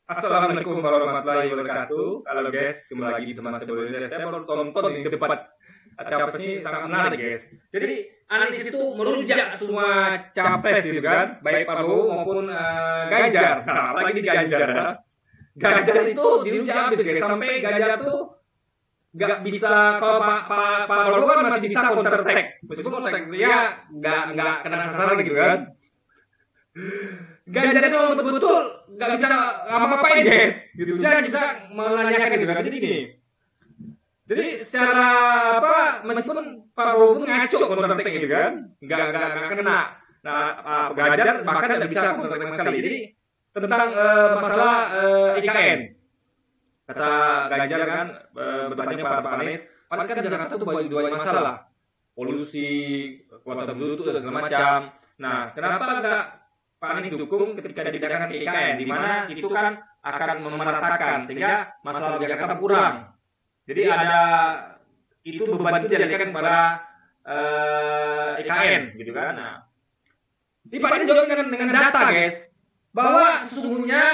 Assalamualaikum warahmatullahi wabarakatuh. Halo guys, kembali lagi bersama saya Bodo. Saya baru tonton di debat capres ini sangat menarik guys. Jadi Anies itu merujak semua capres gitu kan, baik Prabowo maupun Ganjar. Nah, apalagi di Ganjar. Ganjar itu dirujak habis guys, sampai Ganjar tuh nggak bisa, kalau Pak Prabowo kan masih bisa counter attack, meskipun counter attack dia nggak kena sasaran gitu kan. Ganjar itu betul-betul nggak bisa ngapa-ngapain guys, gitu. Dia bisa menanyakan gitu kan. Jadi gini, jadi secara meskipun Pak Prabowo ngaco counter attack gitu kan, nggak kena. Nah, Ganjar bahkan nggak bisa counter attack sama sekali. Jadi tentang masalah IKN, kata Ganjar kan, bertanya Pak Anies kan Jakarta tuh banyak masalah, polusi, kuota penduduk dan segala macam. Nah, kenapa nggak Pak Anies dukung ketika dipindahkan ke IKN, di mana itu kan akan memeratakan sehingga masalah Jakarta kurang. Jadi ada itu beban itu dialihkan kepada IKN gitu kan. Nah, ini Pak Anies jawab dengan data guys, bahwa sesungguhnya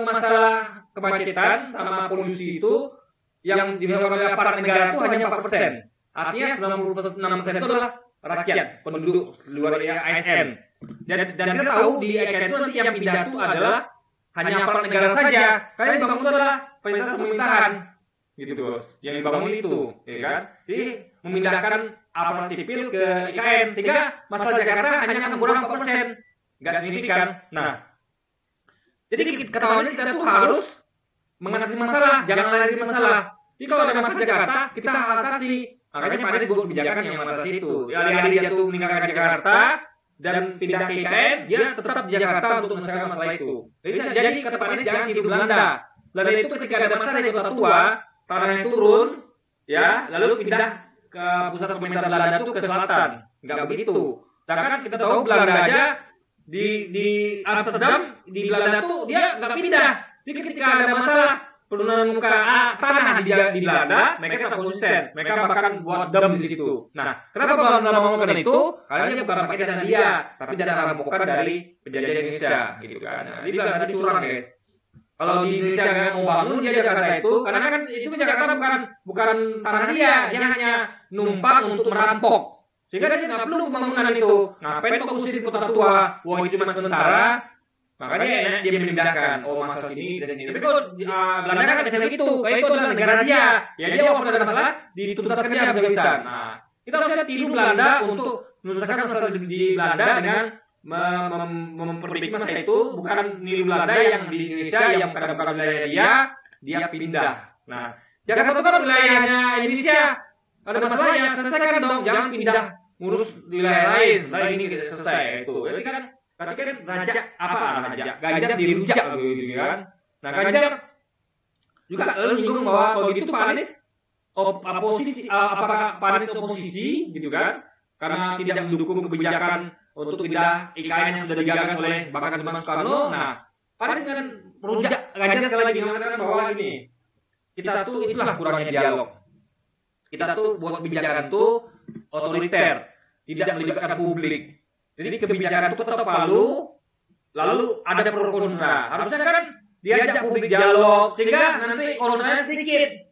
masalah kemacetan sama polusi itu yang dilakukan oleh aparat negara itu hanya 4%. Artinya 96% itu adalah rakyat, penduduk luar ASN. Dan kita tahu di IKN itu nanti yang pindah itu adalah hanya aparat negara saja, karena yang dibangun itu adalah fasilitas pemerintahan, gitu bos. Yang dibangun itu, ya kan? Jadi memindahkan aparat sipil ke IKN sehingga masalah Jakarta hanya akan kurang 4%, nggak signifikan. Nah, jadi ketahuannya kita tuh harus mengatasi masalah, jangan lari dari masalah. Jadi kalau ada masalah Jakarta, kita atasi. Makanya Pak Anies buat kebijakan yang mengatasi itu. Alih-alih dia tuh meninggalkan Jakarta dan pindah ke IKN, dia tetap di Jakarta untuk menyelesaikan masalah itu. Jadi kata Pak Anies jangan tidur Belanda. Belanda itu ketika ada masalah di kota tua, tanahnya turun, ya, lalu pindah ke pusat pemerintahan Belanda itu ke selatan. Enggak begitu. Sedangkan kita tahu Belanda aja di Amsterdam, di Belanda tuh dia nggak pindah. Jadi ketika ada masalah penurunan muka tanah di Belanda, mereka tetap konsisten. Mereka bahkan buat dam di situ. Nah, kenapa Belanda melakukan itu? Karena dia bukan pakai dana dia, tapi dana rampokan dari penjajah Indonesia, gitu kan. Nah, jadi Belanda curang guys. Kalau di Indonesia nggak mau bangun dia Jakarta itu, karena kan itu Jakarta bukan tanah dia hanya numpang untuk merampok. Sehingga dia nggak perlu pembangunan itu. Ngapain kok usir kota tua? Wah itu cuma sementara. Makanya enak dia memindahkan. Oh masalah sini dan sini. Tapi kalau Belanda kan bisa begitu. Kayak itu adalah negara dia. Ya dia walaupun ada masalah dituntaskan dia habis-habisan. Nah kita harusnya tiru Belanda untuk menyelesaikan masalah di Belanda dengan memperbaiki masalah itu. Bukan niru Belanda yang di Indonesia yang bukan wilayah dia pindah. Nah Jakarta itu kan wilayahnya Indonesia. Ada masalah ya selesaikan dong. Jangan pindah ngurus wilayah lain. Setelah ini kita selesai itu. Jadi kan Ganjar dirujak gitu kan. Nah Ganjar juga menyinggung bahwa kalau gitu Pak Anies apakah Pak Anies oposisi gitu kan, karena tidak mendukung kebijakan untuk pindah IKN yang sudah digagas oleh bahkan Zaman Soekarno. Nah Pak Anies kan merujak Ganjar sekali lagi mengatakan bahwa ini kita tuh itulah kurangnya dialog. Kita tuh buat kebijakan tuh otoriter, tidak melibatkan publik. Jadi kebijakan itu ketok palu, lalu ada pro kontra. Harusnya kan diajak publik dialog, sehingga nanti kontranya sedikit.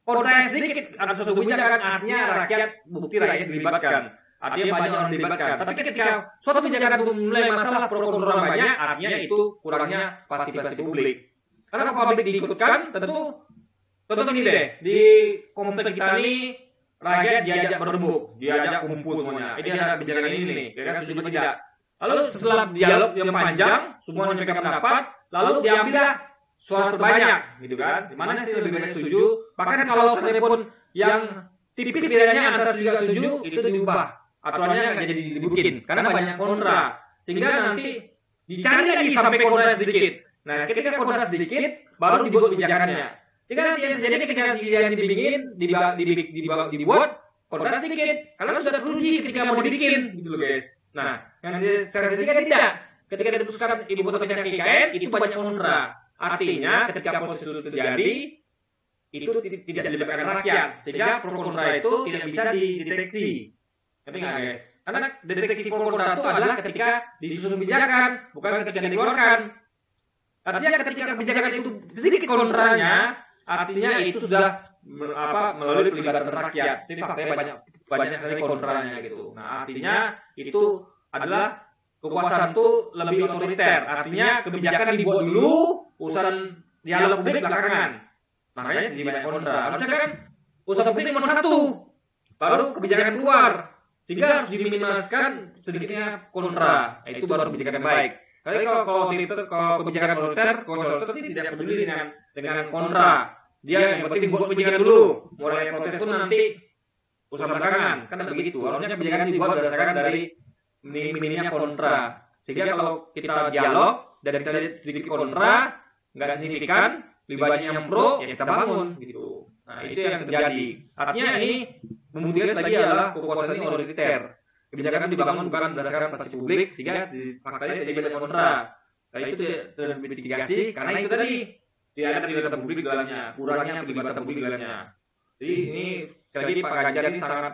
Kontranya sedikit, ada suatu kebijakan, artinya rakyat, bukti rakyat dilibatkan. Artinya banyak orang dilibatkan. Tapi ketika suatu kebijakan mulai masalah pro kontra banyak, artinya itu kurangnya partisipasi publik. Karena kalau publik diikutkan, tentu ini deh, di komplek kita ini, rakyat diajak berembuk, diajak kumpul semuanya. Ini ada kebijakan ini nih, kira-kira setuju atau tidak. Lalu setelah dialog yang panjang, semua mereka pendapat, lalu diambillah suara terbanyak, gitu kan? Dimana sih lebih banyak setuju? Bahkan kalau sekalipun yang tipis bedanya antara setuju dan setuju, itu diubah. Aturannya nggak jadi dibikin, karena banyak kontra. Sehingga nanti dicari lagi sampai kontra sedikit. Nah, ketika kontra sedikit, baru dibuat kebijakannya. Jadi ketika yang dibuat kontra sedikit, karena sudah teruji ketika mau dibikin, gitu loh guys. Nah, yang sekarang tidak. Ketika diputuskan ibu kota pindah ke IKN, itu banyak kontra. Artinya, ketika proses itu terjadi, itu tidak dilibatkan rakyat, sehingga pro kontra itu tidak bisa dideteksi. Tapi nggak guys? Karena deteksi pro kontra itu adalah ketika disusun kebijakan, bukan ketika dikeluarkan. Artinya ketika kebijakan itu sedikit kontranya, artinya itu sudah melalui pelibatan rakyat. Jadi faktanya banyak sekali kontranya gitu. Nah, artinya itu adalah kekuasaan itu lebih otoriter. Artinya kebijakan dibuat dulu, urusan dialog publik belakangan. Makanya jadi banyak kontra. Harusnya kan urusan publik nomor satu, baru kebijakan keluar. Sehingga harus diminimalkan sedikitnya kontra. Itu baru kebijakan yang baik. Tapi kalau kebijakan otoriter sih tidak peduli dengan kontra. Dia yang penting dibuat kebijakan dulu. Mulai protes pun nanti urusan belakangan. Kan begitu. Harusnya kebijakan dibuat berdasarkan dari minimnya kontra. Sehingga kalau kita dialog dan kita lihat sedikit kontra, nggak signifikan, lebih banyak yang pro, ya kita bangun gitu. Nah, itu yang terjadi. Artinya ini membuktikan lagi adalah kekuasaan ini otoriter. Kebijakan dibangun bukan berdasarkan persepsi publik, sehingga faktanya jadi banyak kontra. Nah, itu termitigasi karena itu tadi tidak ada pelibatan publik di dalamnya, kurangnya pelibatan publik di dalamnya. Jadi ini sekali lagi Pak Ganjar ini sangat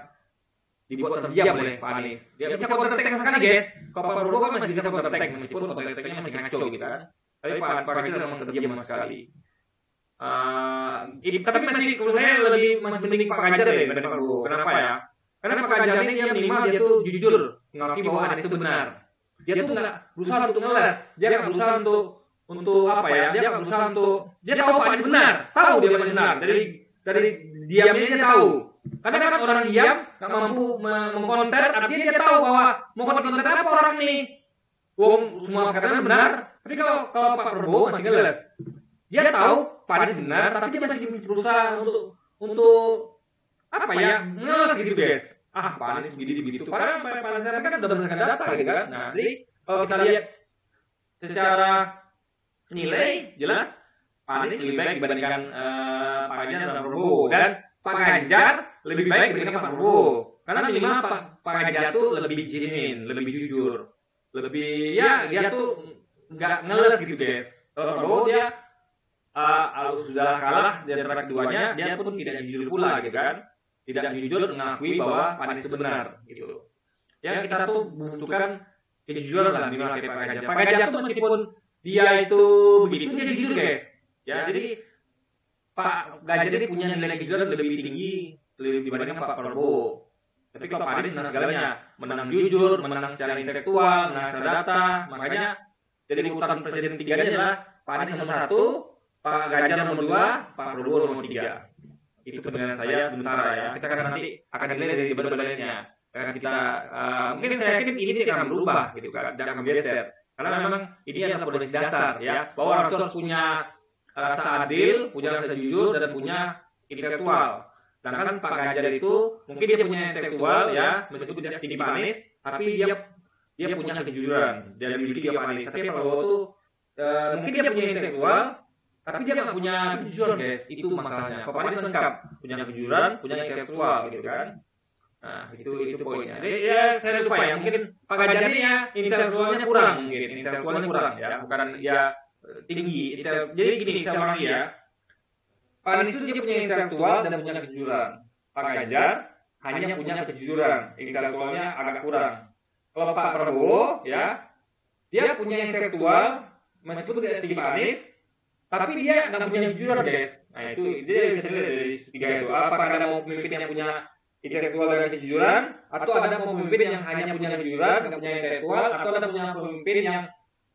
dibuat terdiam oleh Pak Anies. Dia bisa counter attack sekali, guys. Kalau Pak Prabowo kan masih bisa counter attack meskipun counter attack-nya masih ngaco gitu kan. Tapi Pak Ganjar memang terdiam sekali. Tapi masih menurut saya masih mending Pak Ganjar deh daripada Pak Prabowo. Kenapa ya? Karena Pak Ganjar ini dia minimal dia tuh jujur mengakui bahwa Anies itu benar. Dia tuh nggak berusaha untuk ngeles. Dia nggak berusaha untuk apa ya? Dia nggak berusaha untuk dia tahu Pak Anies benar. Tahu dia benar. Dari diamnya dia tahu. Karena kan orang diam nggak mampu mengkonter, artinya dia tahu bahwa mau konter apa orang ini. Wong semua katanya benar. Tapi kalau Pak Prabowo masih ngeles. Dia tahu Pak Anies benar, tapi dia masih berusaha untuk apa ya, ngeles gitu guys. Pak Anies begitu. Padahal Pak Anies kan udah berdasarkan data gitu kan. Nah, jadi kalau kita lihat secara nilai jelas Pak Anies lebih baik dibandingkan Pak Ganjar dan Pak Prabowo, dan Pak Ganjar lebih baik dibandingkan Pak Prabowo. Karena minimal Pak Ganjar tuh lebih genuine, lebih jujur, lebih ya dia tuh nggak ngeles gitu guys. Kalau Pak Prabowo dia sudah kalah di antara keduanya, dia pun tidak jujur pula gitu kan. Tidak jujur mengakui bahwa Pak Anies itu benar gitu. Yang kita tuh membutuhkan kejujuran lah minimal kayak Pak Ganjar. Pak Ganjar tuh meskipun dia itu begitu, dia jujur guys. Ya, jadi Pak Ganjar ini punya nilai kejujuran lebih tinggi dibandingkan Pak Prabowo. Tapi kalau Pak Anies menang segalanya, menang jujur, menang secara intelektual, menang secara data, makanya jadi urutan presiden 3 adalah Pak Anies nomor 1, Pak Ganjar nomor 2, Pak Prabowo nomor 3. Itu penilaian saya sementara ya. Kita akan nanti akan nilai dari debat-debatnya. Karena kita mungkin saya yakin ini akan berubah gitu kan, tidak akan geser. Karena memang ini adalah pondasi dasar ya, bahwa orang itu harus punya rasa adil, punya rasa jujur, dan punya intelektual. Sedangkan Pak Ganjar itu mungkin dia punya intelektual ya, meskipun tidak setinggi Pak Anies, tapi dia punya kejujuran, dia memiliki Pak Anies. Tapi Pak Prabowo itu mungkin dia punya intelektual, tapi dia nggak punya kejujuran guys, itu masalahnya. Pak Anies lengkap, punya kejujuran, punya intelektual gitu kan. Nah itu poinnya. Jadi ya saya lupa ya, mungkin Pak Ganjar ini ya intelektualnya kurang, mungkin intelektualnya kurang ya, bukan ya tinggi. Jadi gini saya ulangi ya, Pak Anies itu dia punya intelektual dan punya kejujuran. Pak Ganjar hanya punya kejujuran, intelektualnya agak kurang. Kalau Pak Prabowo ya, dia punya intelektual meskipun tidak setinggi Pak Anies, tapi dia nggak punya kejujuran guys. Nah itu dia bisa lihat dari tiga itu. Apakah ada mau pemimpin yang punya intelektual dan kejujuran, atau ada mau pemimpin yang hanya punya kejujuran, nggak punya intelektual, atau ada punya pemimpin yang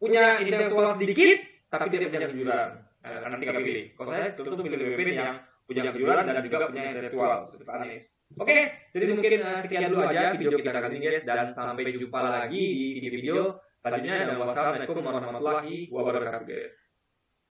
punya intelektual sedikit, tapi tidak punya kejujuran. Nah, nanti kami pilih. Kalau saya tentu pilih pemimpin yang punya kejujuran dan juga punya intelektual seperti Pak Anies. Oke, jadi mungkin sekian dulu aja video kita kali ini guys, dan sampai jumpa lagi di video selanjutnya. Dan wassalamualaikum warahmatullahi wabarakatuh guys.